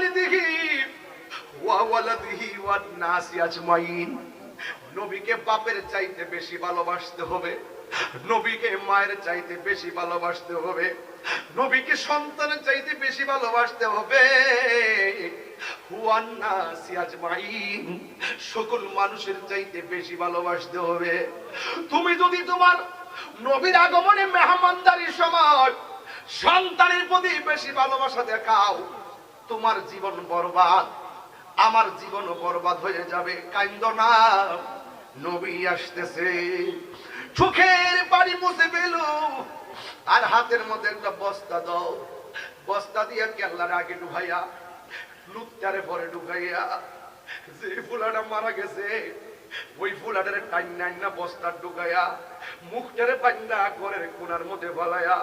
ওয়ালিদিহি ওয়া ওয়ালাদিহি ওয়ান নাসি আজমাইন। নবীকে বাপের চাইতে বেশি ভালোবাসতে হবে, নবীকে মায়ের চাইতে বেশি ভালোবাসতে হবে, নবীকে সন্তানের চাইতে বেশি ভালোবাসতে হবে, ওয়ান নাসি আজমাইন, সকল মানুষের চাইতে বেশি ভালোবাসতে হবে। তুমি যদি তোমার নবীর আগমনে মেহমানদারির সময় সন্তানের প্রতি বেশি ভালোবাসা দেখাও, তোমার জীবন বরবাদ, আমার জীবন বরবাদ হয়ে যাবে। কাইন্দ না, নবী আসতেছে। চোখের পানি মুছে ফেল, আর হাতের মধ্যে একটা বস্তা দাও, বস্তা দিয়ে কেল্লার আগে ঢুকাইয়া, লুকটারে পরে ঢুকাইয়া, যে ফুলাটা মারা গেছে ওই ফুলাটারে টাইনা বস্তা ঢুকাইয়া, মুখটারে পাইনা ঘরের কোনার মধ্যে বলাইয়া